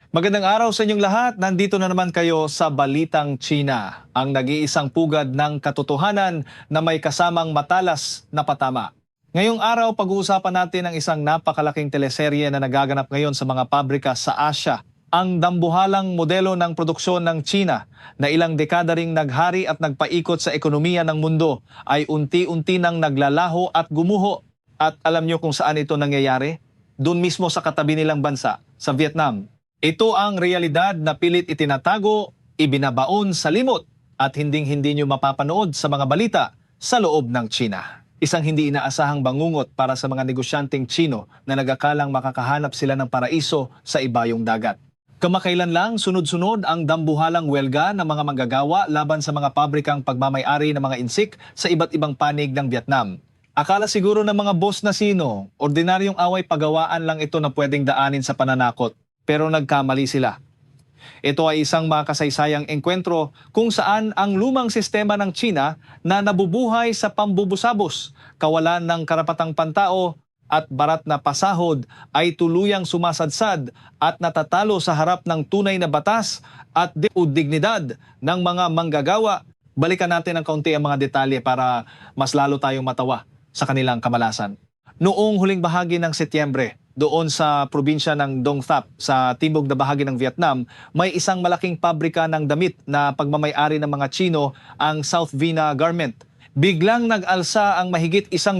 Magandang araw sa inyong lahat. Nandito na naman kayo sa Balitang China, ang nag-iisang pugad ng katotohanan na may kasamang matalas na patama. Ngayong araw, pag-uusapan natin ang isang napakalaking teleserye na nagaganap ngayon sa mga pabrika sa Asia. Ang dambuhalang modelo ng produksyon ng China na ilang dekada ring naghari at nagpaikot sa ekonomiya ng mundo ay unti-unti nang naglalaho at gumuho. At alam niyo kung saan ito nangyayari? Doon mismo sa katabi nilang bansa, sa Vietnam. Ito ang realidad na pilit itinatago, ibinabaon sa limot at hinding-hindi nyo mapapanood sa mga balita sa loob ng China. Isang hindi inaasahang bangungot para sa mga negosyanteng Chino na nagakalang makakahanap sila ng paraiso sa ibayong dagat. Kamakailan lang, sunod-sunod ang dambuhalang welga ng mga manggagawa laban sa mga pabrikang pagmamay-ari ng mga insik sa iba't ibang panig ng Vietnam. Akala siguro ng mga boss na sino, ordinaryong away pagawaan lang ito na pwedeng daanin sa pananakot. Pero nagkamali sila. Ito ay isang makasaysayang engkwentro kung saan ang lumang sistema ng China na nabubuhay sa pambubusabos, kawalan ng karapatang pantao at barat na pasahod ay tuluyang sumasadsad at natatalo sa harap ng tunay na batas at dignidad ng mga manggagawa. Balikan natin ng kaunti ang mga detalye para mas lalo tayong matawa sa kanilang kamalasan. Noong huling bahagi ng Setyembre, doon sa probinsya ng Dong Thap sa timog na bahagi ng Vietnam, may isang malaking pabrika ng damit na pagmamay-ari ng mga Chino, ang South Vina Garment. Biglang nag-alsa ang mahigit 1,300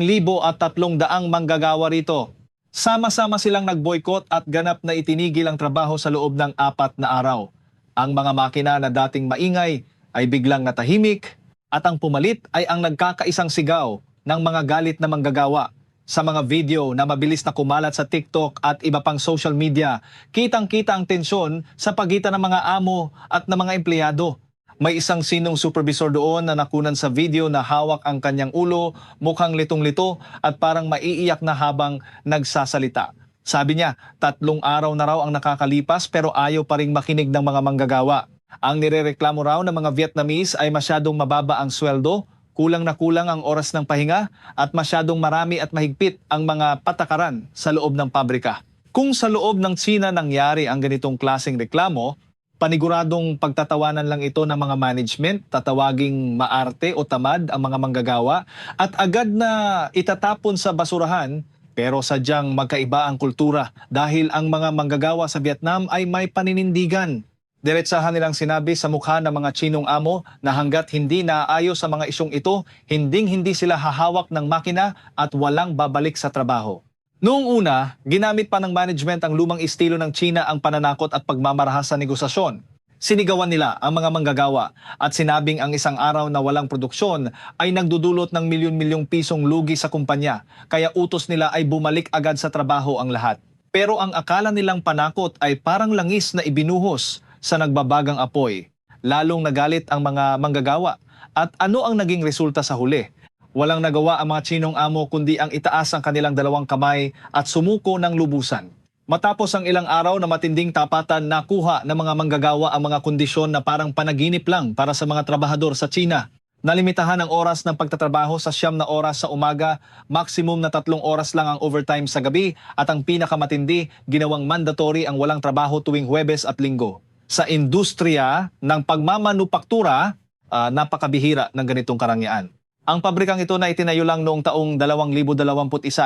manggagawa rito. Sama-sama silang nag-boycott at ganap na itinigil ang trabaho sa loob ng 4 na araw. Ang mga makina na dating maingay ay biglang natahimik at ang pumalit ay ang nagkakaisang sigaw ng mga galit na manggagawa. Sa mga video na mabilis na kumalat sa TikTok at iba pang social media, kitang-kita ang tensyon sa pagitan ng mga amo at ng mga empleyado. May isang sinong supervisor doon na nakunan sa video na hawak ang kanyang ulo, mukhang litong-lito at parang maiiyak na habang nagsasalita. Sabi niya, 3 araw na raw ang nakakalipas pero ayaw pa ring makinig ng mga manggagawa. Ang nirereklamo raw ng mga Vietnamese ay masyadong mababa ang sweldo, kulang na kulang ang oras ng pahinga at masyadong marami at mahigpit ang mga patakaran sa loob ng pabrika. Kung sa loob ng China nangyari ang ganitong klaseng reklamo, paniguradong pagtatawanan lang ito ng mga management, tatawaging maarte o tamad ang mga manggagawa at agad na itatapon sa basurahan. Pero sadyang magkaiba ang kultura dahil ang mga manggagawa sa Vietnam ay may paninindigan. Diretsahan nilang sinabi sa mukha ng mga Chinong amo na hanggat hindi naayos sa mga isyong ito, hinding-hindi sila hahawak ng makina at walang babalik sa trabaho. Noong una, ginamit pa ng management ang lumang estilo ng China ang pananakot at pagmamarahas sa negosasyon. Sinigawan nila ang mga manggagawa at sinabing ang isang araw na walang produksyon ay nagdudulot ng milyon-milyong pisong lugi sa kumpanya, kaya utos nila ay bumalik agad sa trabaho ang lahat. Pero ang akala nilang panakot ay parang langis na ibinuhos sa nagbabagang apoy. Lalong nagalit ang mga manggagawa. At ano ang naging resulta sa huli? Walang nagawa ang mga Chinong amo kundi ang itaas ang kanilang 2 kamay at sumuko ng lubusan. Matapos ang ilang araw na matinding tapatan, nakuha ng mga manggagawa ang mga kondisyon na parang panaginip lang para sa mga trabahador sa China. Nalimitahan ang oras ng pagtatrabaho sa 9 na oras sa umaga, maximum na 3 oras lang ang overtime sa gabi at ang pinakamatindi, ginawang mandatory ang walang trabaho tuwing Huwebes at Linggo. Sa industriya ng pagmamanupaktura, napakabihira ng ganitong karangyaan. Ang pabrikang ito na itinayo lang noong taong 2021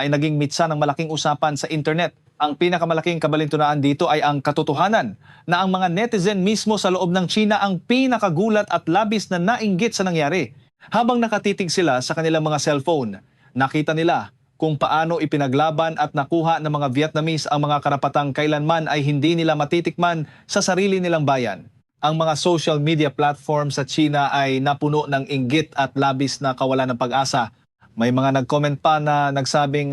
ay naging mitsa ng malaking usapan sa internet. Ang pinakamalaking kabalintunaan dito ay ang katotohanan na ang mga netizen mismo sa loob ng China ang pinakagulat at labis na nainggit sa nangyari. Habang nakatitig sila sa kanilang mga cellphone, nakita nila kung paano ipinaglaban at nakuha ng mga Vietnamese ang mga karapatang kailanman ay hindi nila matitikman sa sarili nilang bayan. Ang mga social media platform sa China ay napuno ng inggit at labis na kawalan ng pag-asa. May mga nag-comment pa na nagsabing,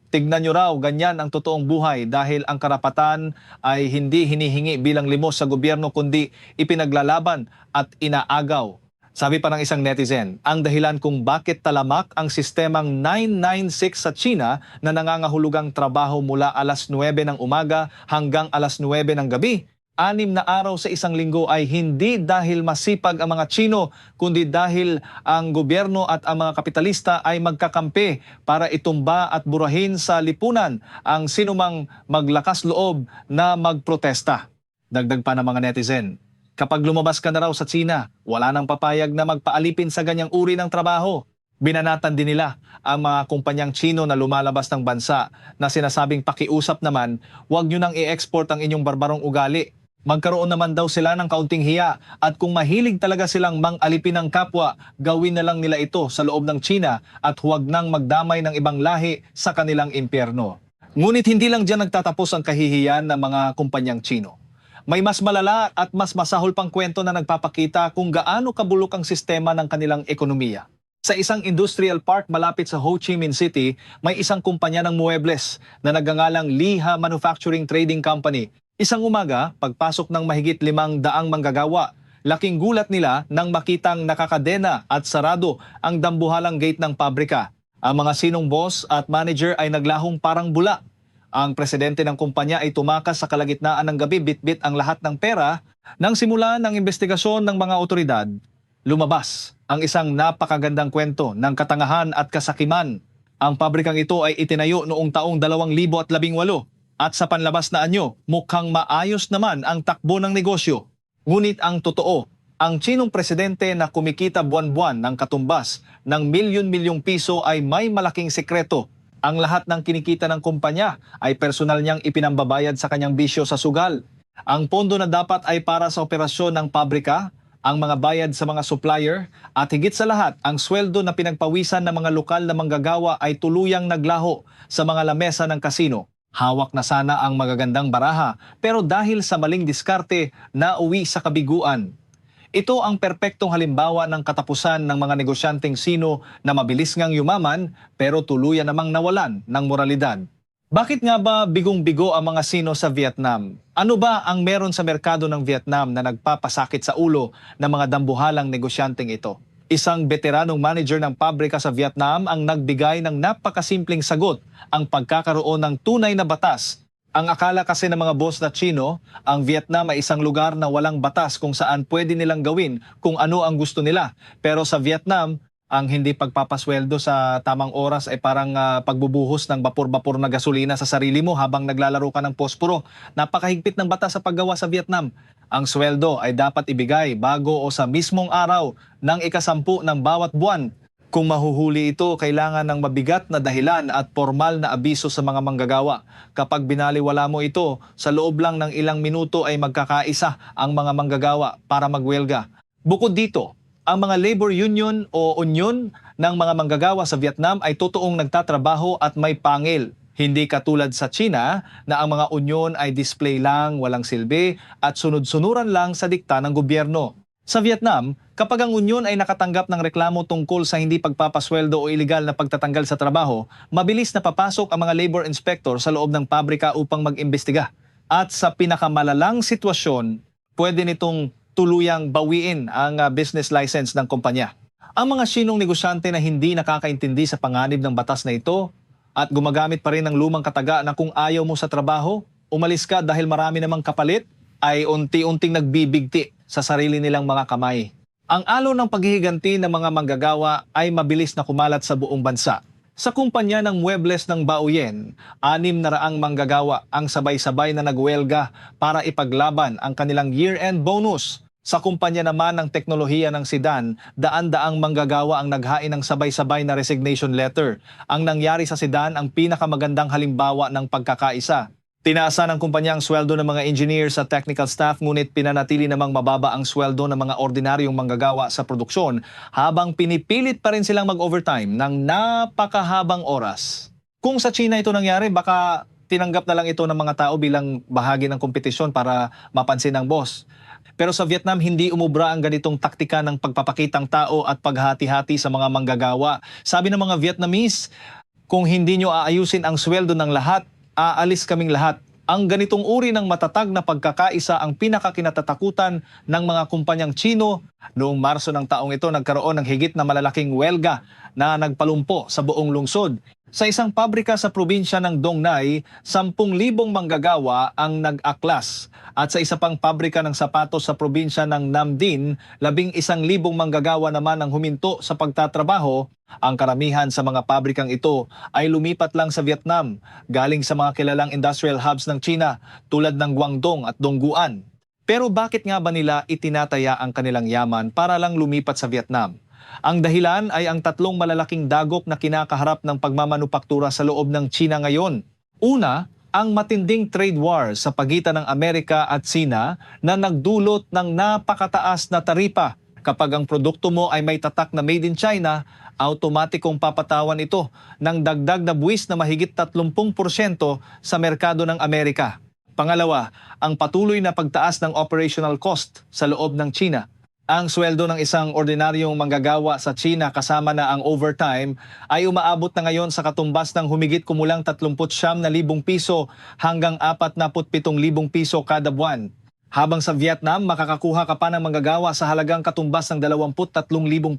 tignan nyo raw, ganyan ang totoong buhay dahil ang karapatan ay hindi hinihingi bilang limos sa gobyerno kundi ipinaglalaban at inaagaw. Sabi pa ng isang netizen, ang dahilan kung bakit talamak ang sistemang 996 sa China na nangangahulugang trabaho mula alas 9 ng umaga hanggang alas 9 ng gabi, 6 na araw sa isang linggo ay hindi dahil masipag ang mga Chino, kundi dahil ang gobyerno at ang mga kapitalista ay magkakampi para itumba at burahin sa lipunan ang sinumang maglakas loob na magprotesta. Dagdag pa ng mga netizen, kapag lumabas ka na raw sa China, wala nang papayag na magpaalipin sa ganyang uri ng trabaho. Binanatan din nila ang mga kumpanyang Chino na lumalabas ng bansa na sinasabing pakiusap naman, huwag nyo nang i-export ang inyong barbarong ugali. Magkaroon naman daw sila ng kaunting hiya at kung mahilig talaga silang mang-alipin ng kapwa, gawin na lang nila ito sa loob ng China at huwag nang magdamay ng ibang lahi sa kanilang impyerno. Ngunit hindi lang dyan nagtatapos ang kahihiyan ng mga kumpanyang Chino. May mas malala at mas masahol pang kwento na nagpapakita kung gaano kabulok ang sistema ng kanilang ekonomiya. Sa isang industrial park malapit sa Ho Chi Minh City, may isang kumpanya ng muebles na nagngangalang Liha Manufacturing Trading Company. Isang umaga, pagpasok ng mahigit 500 manggagawa, laking gulat nila nang makitang nakakadena at sarado ang dambuhalang gate ng pabrika. Ang mga sinong boss at manager ay naglahong parang bula. Ang presidente ng kumpanya ay tumakas sa kalagitnaan ng gabi, bitbit ang lahat ng pera. Nang simulan ng investigasyon ng mga otoridad, lumabas ang isang napakagandang kwento ng katangahan at kasakiman. Ang pabrikang ito ay itinayo noong taong 2018 at sa panlabas na anyo, mukhang maayos naman ang takbo ng negosyo. Ngunit ang totoo, ang Chinong presidente na kumikita buwan-buwan ng katumbas ng milyon-milyong piso ay may malaking sekreto. Ang lahat ng kinikita ng kumpanya ay personal niyang ipinambabayad sa kanyang bisyo sa sugal. Ang pondo na dapat ay para sa operasyon ng pabrika, ang mga bayad sa mga supplier, at higit sa lahat, ang sweldo na pinagpawisan ng mga lokal na manggagawa ay tuluyang naglaho sa mga lamesa ng kasino. Hawak na sana ang magagandang baraha, pero dahil sa maling diskarte, nauwi sa kabiguan. Ito ang perpektong halimbawa ng katapusan ng mga negosyanteng Sino na mabilis ngang yumaman pero tuluyan namang nawalan ng moralidad. Bakit nga ba bigong-bigo ang mga Sino sa Vietnam? Ano ba ang meron sa merkado ng Vietnam na nagpapasakit sa ulo ng mga dambuhalang negosyanteng ito? Isang veteranong manager ng pabrika sa Vietnam ang nagbigay ng napakasimpleng sagot, ang pagkakaroon ng tunay na batas. Ang akala kasi ng mga boss na Chino, ang Vietnam ay isang lugar na walang batas kung saan pwede nilang gawin kung ano ang gusto nila. Pero sa Vietnam, ang hindi pagpapasweldo sa tamang oras ay parang pagbubuhos ng bapor-bapor na gasolina sa sarili mo habang naglalaro ka ng posporo. Napakahigpit ng batas sa paggawa sa Vietnam. Ang sweldo ay dapat ibigay bago o sa mismong araw ng ika-10 ng bawat buwan. Kung mahuhuli ito, kailangan ng mabigat na dahilan at formal na abiso sa mga manggagawa. Kapag binaliwala mo ito, sa loob lang ng ilang minuto ay magkakaisa ang mga manggagawa para magwelga. Bukod dito, ang mga labor union o union ng mga manggagawa sa Vietnam ay totoong nagtatrabaho at may pangil. Hindi katulad sa China na ang mga union ay display lang, walang silbi at sunod-sunuran lang sa dikta ng gobyerno. Sa Vietnam, kapag ang union ay nakatanggap ng reklamo tungkol sa hindi pagpapasweldo o iligal na pagtatanggal sa trabaho, mabilis na papasok ang mga labor inspector sa loob ng pabrika upang mag-imbestiga. At sa pinakamalalang sitwasyon, pwede nitong tuluyang bawiin ang business license ng kumpanya. Ang mga Sinong negosyante na hindi nakakaintindi sa panganib ng batas na ito at gumagamit pa rin ng lumang kataga na kung ayaw mo sa trabaho, umalis ka dahil marami namang kapalit, ay unti-unting nagbibigti sa sarili nilang mga kamay. Ang alon ng paghihiganti ng mga manggagawa ay mabilis na kumalat sa buong bansa. Sa kumpanya ng muebles ng Baoyen, 600 manggagawa ang sabay-sabay na nagwelga para ipaglaban ang kanilang year-end bonus. Sa kumpanya naman ng teknolohiya ng Sidan, daan-daang manggagawa ang naghain ng sabay-sabay na resignation letter. Ang nangyari sa Sidan ang pinakamagandang halimbawa ng pagkakaisa. Tinaasan ng kumpanya ang sweldo ng mga engineers at technical staff ngunit pinanatili namang mababa ang sweldo ng mga ordinaryong manggagawa sa produksyon habang pinipilit pa rin silang mag-overtime ng napakahabang oras. Kung sa China ito nangyari, baka tinanggap na lang ito ng mga tao bilang bahagi ng kompetisyon para mapansin ng boss. Pero sa Vietnam, hindi umubra ang ganitong taktika ng pagpapakitang tao at paghati-hati sa mga manggagawa. Sabi ng mga Vietnamese, kung hindi nyo aayusin ang sweldo ng lahat, aalis kaming lahat. Ang ganitong uri ng matatag na pagkakaisa ang pinakakinatatakutan ng mga kumpanyang Chino. Noong Marso ng taong ito, nagkaroon ng higit na malalaking welga na nagpalumpo sa buong lungsod. Sa isang pabrika sa probinsya ng Dong Nai, 10,000 manggagawa ang nag-aklas. At sa isa pang pabrika ng sapatos sa probinsya ng Nam Dinh, 11,000 manggagawa naman ang huminto sa pagtatrabaho. Ang karamihan sa mga pabrikang ito ay lumipat lang sa Vietnam, galing sa mga kilalang industrial hubs ng China tulad ng Guangdong at Dongguan. Pero bakit nga ba nila itinataya ang kanilang yaman para lang lumipat sa Vietnam? Ang dahilan ay ang tatlong malalaking dagok na kinakaharap ng pagmamanupaktura sa loob ng China ngayon. Una, ang matinding trade war sa pagitan ng Amerika at Sina na nagdulot ng napakataas na taripa. Kapag ang produkto mo ay may tatak na made in China, automatikong papatawan ito ng dagdag na buwis na mahigit 30% sa merkado ng Amerika. Pangalawa, ang patuloy na pagtaas ng operational cost sa loob ng China. Ang sweldo ng isang ordinaryong manggagawa sa China kasama na ang overtime ay umaabot na ngayon sa katumbas ng humigit kumulang 39,000 piso hanggang 47,000 piso kada buwan. Habang sa Vietnam, makakakuha ka pa ng manggagawa sa halagang katumbas ng 23,000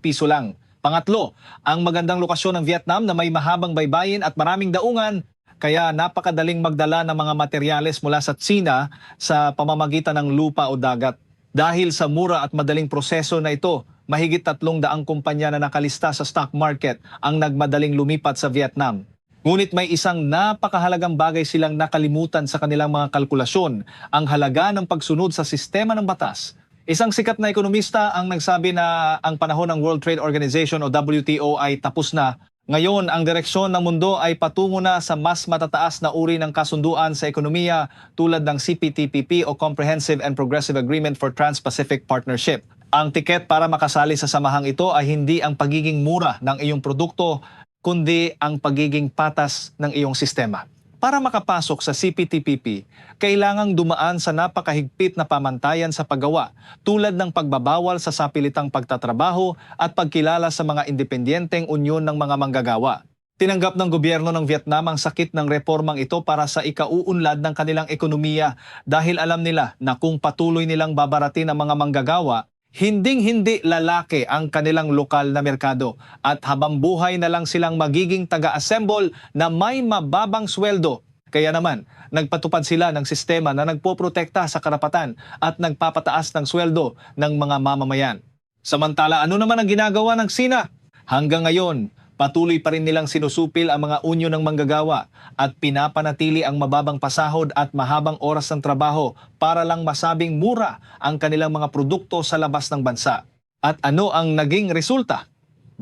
piso lang. Pangatlo, ang magandang lokasyon ng Vietnam na may mahabang baybayin at maraming daungan, kaya napakadaling magdala ng mga materyales mula sa China sa pamamagitan ng lupa o dagat. Dahil sa mura at madaling proseso na ito, mahigit 300 kumpanya na nakalista sa stock market ang nagmadaling lumipat sa Vietnam. Ngunit may isang napakahalagang bagay silang nakalimutan sa kanilang mga kalkulasyon, ang halaga ng pagsunod sa sistema ng batas. Isang sikat na ekonomista ang nagsabi na ang panahon ng World Trade Organization o WTO ay tapos na. Ngayon, ang direksyon ng mundo ay patungo na sa mas matataas na uri ng kasunduan sa ekonomiya tulad ng CPTPP o Comprehensive and Progressive Agreement for Trans-Pacific Partnership. Ang tiket para makasali sa samahang ito ay hindi ang pagiging mura ng iyong produkto, kundi ang pagiging patas ng iyong sistema. Para makapasok sa CPTPP, kailangang dumaan sa napakahigpit na pamantayan sa paggawa tulad ng pagbabawal sa sapilitang pagtatrabaho at pagkilala sa mga independenteng unyon ng mga manggagawa. Tinanggap ng gobyerno ng Vietnam ang sakit ng reformang ito para sa ikauunlad ng kanilang ekonomiya dahil alam nila na kung patuloy nilang babaratin ang mga manggagawa, hinding-hindi lalaki ang kanilang lokal na merkado at habang buhay na lang silang magiging taga-assemble na may mababang sweldo. Kaya naman, nagpatupad sila ng sistema na nagpoprotekta sa karapatan at nagpapataas ng sweldo ng mga mamamayan. Samantala, ano naman ang ginagawa ng Sina? Hanggang ngayon, patuloy pa rin nilang sinusupil ang mga unyo ng manggagawa at pinapanatili ang mababang pasahod at mahabang oras ng trabaho para lang masabing mura ang kanilang mga produkto sa labas ng bansa. At ano ang naging resulta?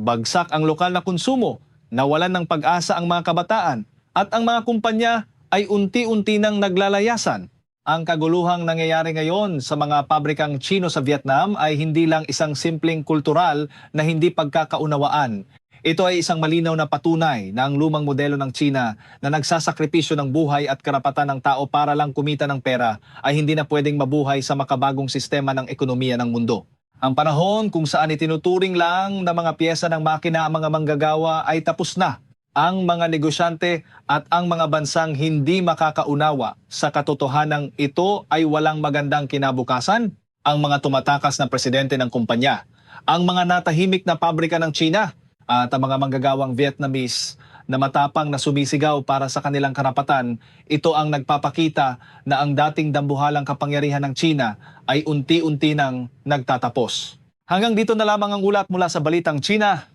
Bagsak ang lokal na konsumo, nawalan ng pag-asa ang mga kabataan, at ang mga kumpanya ay unti-unti nang naglalayasan. Ang kaguluhang nangyayari ngayon sa mga pabrikang Chino sa Vietnam ay hindi lang isang simpleng kultural na hindi pagkakaunawaan. Ito ay isang malinaw na patunay na ang lumang modelo ng China na nagsasakripisyo ng buhay at karapatan ng tao para lang kumita ng pera ay hindi na pwedeng mabuhay sa makabagong sistema ng ekonomiya ng mundo. Ang panahon kung saan itinuturing lang na mga piyesa ng makina ang mga manggagawa ay tapos na. Ang mga negosyante at ang mga bansang hindi makakaunawa sa katotohanang ito ay walang magandang kinabukasan, ang mga tumatakas na presidente ng kumpanya, ang mga natahimik na pabrika ng China, at ang mga manggagawang Vietnamese na matapang na sumisigaw para sa kanilang karapatan, ito ang nagpapakita na ang dating dambuhalang kapangyarihan ng China ay unti-unti nang nagtatapos. Hanggang dito na lamang ang ulat mula sa Balitang China.